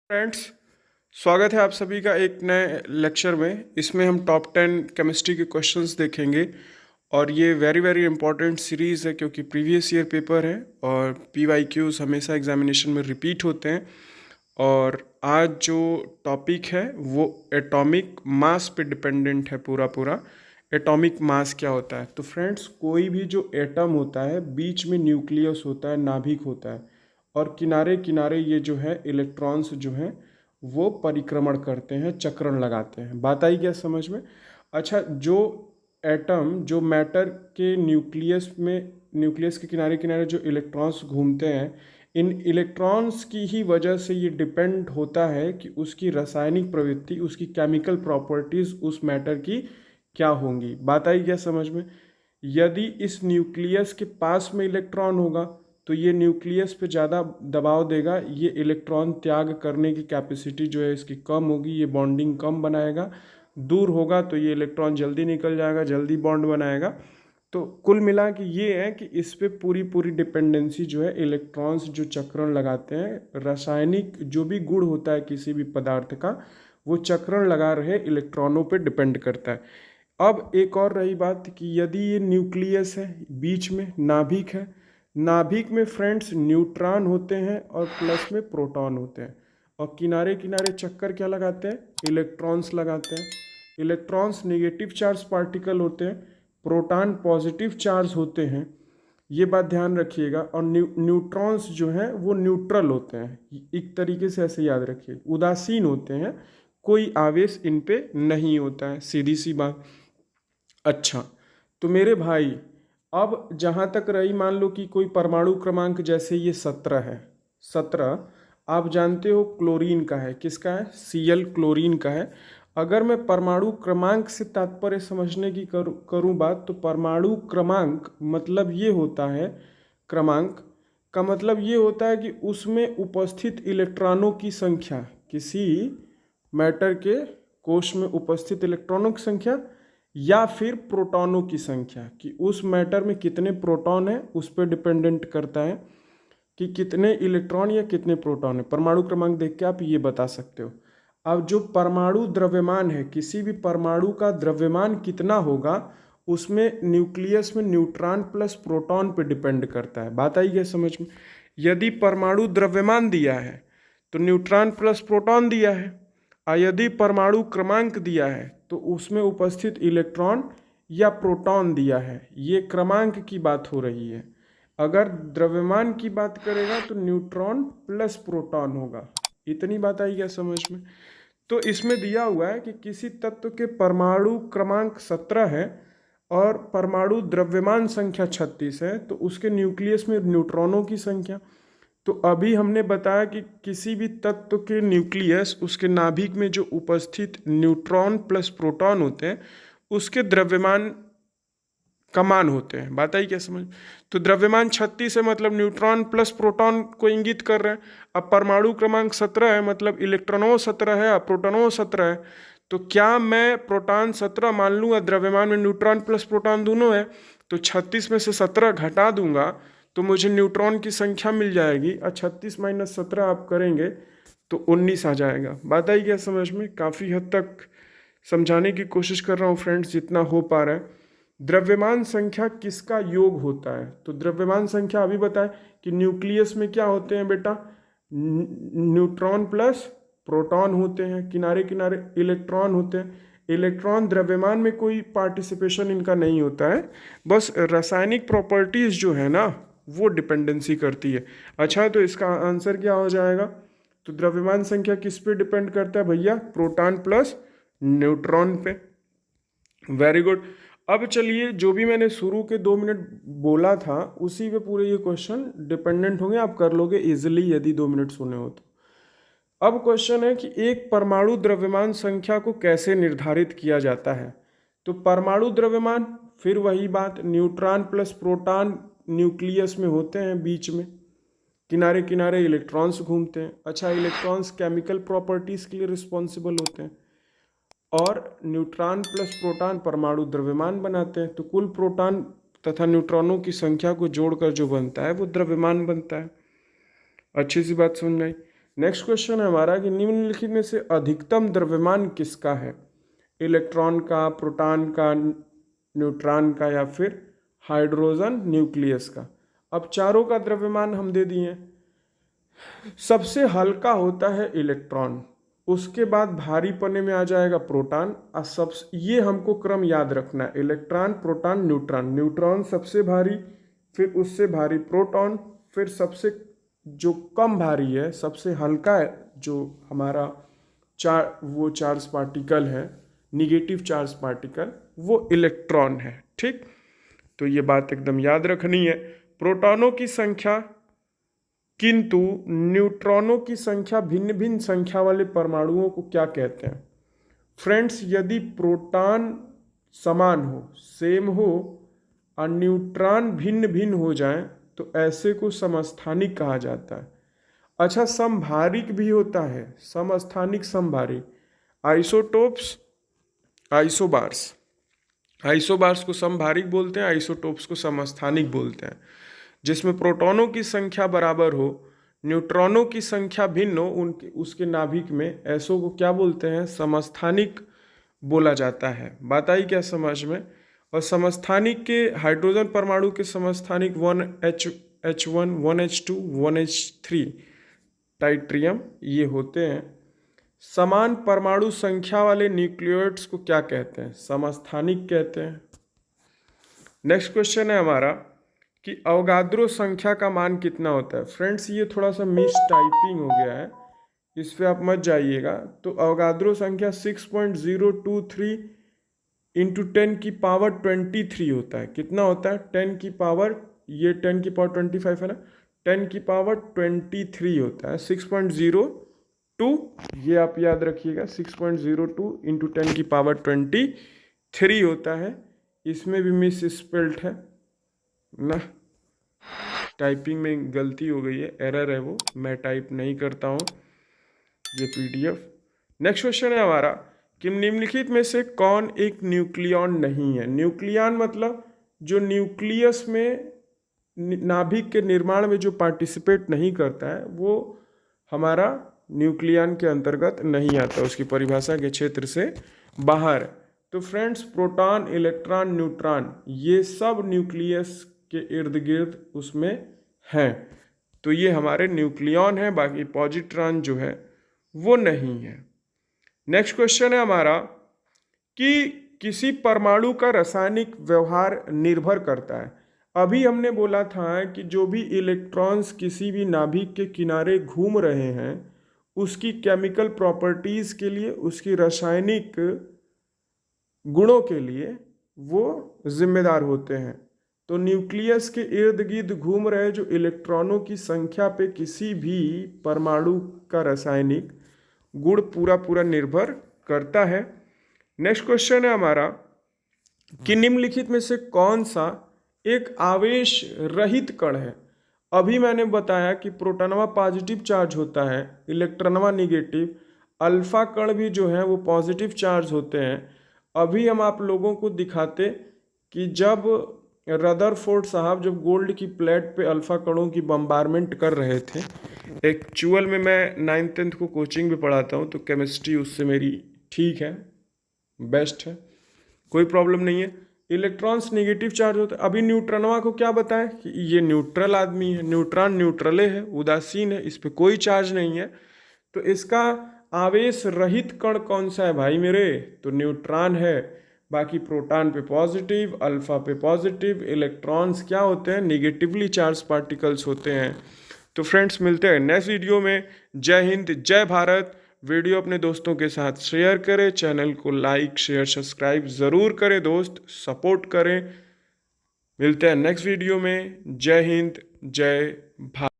Friends, स्वागत है आप सभी का एक नए लेक्चर में। इसमें हम टॉप 10 केमिस्ट्री के क्वेश्चंस देखेंगे और ये वेरी वेरी इंपॉर्टेंट सीरीज़ है क्योंकि प्रीवियस ईयर पेपर है और PYQs हमेशा एग्जामिनेशन में रिपीट होते हैं। और आज जो टॉपिक है वो एटॉमिक मास पे डिपेंडेंट है पूरा पूरा। एटॉमिक मास क्या होता है? तो फ्रेंड्स, कोई भी जो एटम होता है बीच में न्यूक्लियस होता है, नाभिक होता है और किनारे किनारे ये जो है इलेक्ट्रॉन्स जो हैं वो परिक्रमण करते हैं, चक्रण लगाते हैं। बात आई क्या समझ में? अच्छा, जो एटम जो मैटर के न्यूक्लियस के किनारे किनारे जो इलेक्ट्रॉन्स घूमते हैं, इन इलेक्ट्रॉन्स की ही वजह से ये डिपेंड होता है कि उसकी रासायनिक प्रवृत्ति, उसकी केमिकल प्रॉपर्टीज उस मैटर की क्या होंगी। बात आई क्या समझ में? यदि इस न्यूक्लियस के पास में इलेक्ट्रॉन होगा तो ये न्यूक्लियस पे ज़्यादा दबाव देगा, ये इलेक्ट्रॉन त्याग करने की कैपेसिटी जो है इसकी कम होगी, ये बॉन्डिंग कम बनाएगा। दूर होगा तो ये इलेक्ट्रॉन जल्दी निकल जाएगा, जल्दी बॉन्ड बनाएगा। तो कुल मिला के ये है कि इस पे पूरी पूरी डिपेंडेंसी जो है इलेक्ट्रॉन्स जो चक्रण लगाते हैं, रासायनिक जो भी गुण होता है किसी भी पदार्थ का, वो चक्रण लगा रहे इलेक्ट्रॉनों पे डिपेंड करता है। अब एक और रही बात कि यदि ये न्यूक्लियस है, बीच में नाभिक है, नाभिक में फ्रेंड्स न्यूट्रॉन होते हैं और प्लस में प्रोटॉन होते हैं और किनारे किनारे चक्कर क्या लगाते हैं? इलेक्ट्रॉन्स लगाते हैं। इलेक्ट्रॉन्स नेगेटिव चार्ज पार्टिकल होते हैं, प्रोटॉन पॉजिटिव चार्ज होते हैं, ये बात ध्यान रखिएगा। और न्यूट्रॉन्स जो हैं वो न्यूट्रल होते हैं, एक तरीके से ऐसे याद रखिए, उदासीन होते हैं, कोई आवेश इन पे नहीं होता है, सीधी सी बात। अच्छा, तो मेरे भाई, अब जहाँ तक रही, मान लो कि कोई परमाणु क्रमांक जैसे ये 17 है, 17 आप जानते हो क्लोरीन का है। किसका है? Cl, क्लोरीन का है। अगर मैं परमाणु क्रमांक से तात्पर्य समझने की करूँ बात, तो परमाणु क्रमांक मतलब ये होता है, क्रमांक का मतलब ये होता है कि उसमें उपस्थित इलेक्ट्रॉनों की संख्या, किसी मैटर के कोश में उपस्थित इलेक्ट्रॉनों की संख्या या फिर प्रोटॉनों की संख्या, कि उस मैटर में कितने प्रोटॉन है उस पर डिपेंडेंट करता है कि कितने इलेक्ट्रॉन या कितने प्रोटॉन है। परमाणु क्रमांक देख के आप ये बता सकते हो। अब जो परमाणु द्रव्यमान है, किसी भी परमाणु का द्रव्यमान कितना होगा, उसमें न्यूक्लियस में न्यूट्रॉन प्लस प्रोटॉन पे डिपेंड करता है। बात आई है समझ में? यदि परमाणु द्रव्यमान दिया है तो न्यूट्रॉन प्लस प्रोटॉन दिया है, और यदि परमाणु क्रमांक दिया है तो उसमें उपस्थित इलेक्ट्रॉन या प्रोटॉन दिया है। ये क्रमांक की बात हो रही है। अगर द्रव्यमान की बात करेगा तो न्यूट्रॉन प्लस प्रोटॉन होगा। इतनी बात आई क्या समझ में? तो इसमें दिया हुआ है कि किसी तत्व के परमाणु क्रमांक 17 है और परमाणु द्रव्यमान संख्या 36 है, तो उसके न्यूक्लियस में न्यूट्रॉनों की संख्या। तो अभी हमने बताया कि किसी भी तत्व के न्यूक्लियस, उसके नाभिक में जो उपस्थित न्यूट्रॉन प्लस प्रोटॉन होते हैं, उसके द्रव्यमान का मान होते हैं। बात आई क्या समझ? तो द्रव्यमान 36 है मतलब न्यूट्रॉन प्लस प्रोटॉन को इंगित कर रहे हैं। अब परमाणु क्रमांक 17 है मतलब इलेक्ट्रॉनों 17 है और प्रोटॉनों 17 है। तो क्या मैं प्रोटॉन 17 मान लूँगा, द्रव्यमान में न्यूट्रॉन प्लस प्रोटॉन दोनों है, तो 36 में से 17 घटा दूंगा तो मुझे न्यूट्रॉन की संख्या मिल जाएगी, और 36 माइनस 17 आप करेंगे तो 19 आ जाएगा। बात आई क्या समझ में? काफ़ी हद तक समझाने की कोशिश कर रहा हूँ फ्रेंड्स, जितना हो पा रहा है। द्रव्यमान संख्या किसका योग होता है? तो द्रव्यमान संख्या अभी बताएं कि न्यूक्लियस में क्या होते हैं बेटा, न्यूट्रॉन प्लस प्रोटॉन होते हैं, किनारे किनारे इलेक्ट्रॉन होते हैं। इलेक्ट्रॉन द्रव्यमान में कोई पार्टिसिपेशन इनका नहीं होता है, बस रासायनिक प्रॉपर्टीज जो है ना वो डिपेंडेंसी करती है। अच्छा, तो इसका आंसर क्या हो जाएगा? तो द्रव्यमान संख्या किस पे डिपेंड करता है भैया? प्रोटॉन प्लस न्यूट्रॉन पे। Very good. अब चलिए, जो भी मैंने शुरू के 2 मिनट बोला था उसी पे पूरे ये क्वेश्चन डिपेंडेंट होंगे, आप कर लोगे इजिली यदि 2 मिनट सुने हो तो। अब क्वेश्चन है कि एक परमाणु द्रव्यमान संख्या को कैसे निर्धारित किया जाता है? तो परमाणु द्रव्यमान, फिर वही बात, न्यूट्रॉन प्लस प्रोटॉन न्यूक्लियस में होते हैं, बीच में किनारे किनारे इलेक्ट्रॉन्स घूमते हैं। अच्छा, इलेक्ट्रॉन्स केमिकल प्रॉपर्टीज के लिए रिस्पॉन्सिबल होते हैं और न्यूट्रॉन प्लस प्रोटॉन परमाणु द्रव्यमान बनाते हैं। तो कुल प्रोटॉन तथा न्यूट्रॉनों की संख्या को जोड़कर जो बनता है वो द्रव्यमान बनता है। अच्छी सी बात समझ में आई। नेक्स्ट क्वेश्चन है हमारा कि निम्नलिखित में से अधिकतम द्रव्यमान किसका है? इलेक्ट्रॉन का, प्रोटॉन का, न्यूट्रॉन का या फिर हाइड्रोजन न्यूक्लियस का। अब चारों का द्रव्यमान हम दे दिए। सबसे हल्का होता है इलेक्ट्रॉन, उसके बाद भारी पने में आ जाएगा प्रोटॉन, और सब ये हमको क्रम याद रखना है, इलेक्ट्रॉन, प्रोटॉन, न्यूट्रॉन। न्यूट्रॉन सबसे भारी, फिर उससे भारी प्रोटॉन, फिर सबसे जो कम भारी है, सबसे हल्का है जो हमारा वो चार्ज पार्टिकल है, निगेटिव चार्ज पार्टिकल, वो इलेक्ट्रॉन है। ठीक, तो ये बात एकदम याद रखनी है। प्रोटॉनों की संख्या, किंतु न्यूट्रॉनों की संख्या, भिन्न भिन्न संख्या वाले परमाणुओं को क्या कहते हैं? फ्रेंड्स, यदि प्रोटॉन समान हो, सेम हो, और न्यूट्रॉन भिन्न भिन्न हो जाएं तो ऐसे को समस्थानिक कहा जाता है। अच्छा, समभारिक भी होता है, समस्थानिक, समभारिक। आइसोटोप्स, आइसोबार्स, आइसोबार्स को समभारिक बोलते हैं, आइसोटोप्स को समस्थानिक बोलते हैं। जिसमें प्रोटॉनों की संख्या बराबर हो, न्यूट्रॉनों की संख्या भिन्न हो, उनके उसके नाभिक में, ऐसों को क्या बोलते हैं? समस्थानिक बोला जाता है। बात आई क्या समझ में? और समस्थानिक के हाइड्रोजन परमाणु के समस्थानिक 1H1, 1H2, 1H3 टाइट्रियम, ये होते हैं। समान परमाणु संख्या वाले न्यूक्लियोइड्स को क्या कहते हैं? समस्थानिक कहते हैं। नेक्स्ट क्वेश्चन है हमारा कि अवगाद्रो संख्या का मान कितना होता है? फ्रेंड्स, ये थोड़ा सा मिस टाइपिंग हो गया है, इस पे आप मत जाइएगा। तो अवगाद्रो संख्या 6.023 इंटू 10 की पावर 23 होता है। कितना होता है? 10 की पावर, ये 10 की पावर 25 है ना, 10 की पावर 23 होता है। 6.02, ये आप याद रखिएगा, 6.02 इंटू 10 की पावर 23 होता है। इसमें भी मिस स्पेल्ट है ना, टाइपिंग में गलती हो गई है, एरर है वो, मैं टाइप नहीं करता हूँ ये पीडीएफ। नेक्स्ट क्वेश्चन है हमारा कि निम्नलिखित में से कौन एक न्यूक्लियॉन नहीं है? न्यूक्लियॉन मतलब जो न्यूक्लियस में, नाभिक के निर्माण में जो पार्टिसिपेट नहीं करता है, वो हमारा न्यूक्लियॉन के अंतर्गत नहीं आता, उसकी परिभाषा के क्षेत्र से बाहर। तो फ्रेंड्स, प्रोटॉन, इलेक्ट्रॉन, न्यूट्रॉन, ये सब न्यूक्लियस के इर्द गिर्द उसमें हैं, तो ये हमारे न्यूक्लियॉन है। बाकी पॉजिट्रॉन जो है वो नहीं है। नेक्स्ट क्वेश्चन है हमारा कि किसी परमाणु का रासायनिक व्यवहार निर्भर करता है। अभी हमने बोला था कि जो भी इलेक्ट्रॉन्स किसी भी नाभिक के किनारे घूम रहे हैं, उसकी केमिकल प्रॉपर्टीज के लिए, उसकी रासायनिक गुणों के लिए वो जिम्मेदार होते हैं। तो न्यूक्लियस के इर्द गिर्द घूम रहे जो इलेक्ट्रॉनों की संख्या पे किसी भी परमाणु का रासायनिक गुण पूरा निर्भर करता है। नेक्स्ट क्वेश्चन है हमारा कि निम्नलिखित में से कौन सा एक आवेश रहित कण है? अभी मैंने बताया कि प्रोटॉनवा पॉजिटिव चार्ज होता है, इलेक्ट्रॉनवा निगेटिव, अल्फा कण भी जो है वो पॉजिटिव चार्ज होते हैं। अभी हम आप लोगों को दिखाते कि जब रदरफोर्ड साहब जब गोल्ड की प्लेट पे अल्फा कणों की बम्बारमेंट कर रहे थे, एक्चुअल में मैं 9th 10th को कोचिंग भी पढ़ाता हूँ, तो केमिस्ट्री उससे मेरी ठीक है, बेस्ट है, कोई प्रॉब्लम नहीं है। इलेक्ट्रॉन्स नेगेटिव चार्ज होता है। अभी न्यूट्रॉनवा को क्या बताएं कि ये न्यूट्रल आदमी है, न्यूट्रॉन न्यूट्रले है, उदासीन है, इस पर कोई चार्ज नहीं है। तो इसका आवेश रहित कण कौन सा है भाई मेरे? तो न्यूट्रॉन है। बाकी प्रोटॉन पे पॉजिटिव, अल्फा पे पॉजिटिव, इलेक्ट्रॉन्स क्या होते हैं? निगेटिवली चार्ज पार्टिकल्स होते हैं। तो फ्रेंड्स, मिलते हैं नेक्स्ट वीडियो में। जय हिंद, जय भारत। वीडियो अपने दोस्तों के साथ शेयर करें, चैनल को लाइक, शेयर, सब्सक्राइब ज़रूर करें दोस्त, सपोर्ट करें। मिलते हैं नेक्स्ट वीडियो में। जय हिंद, जय भारत।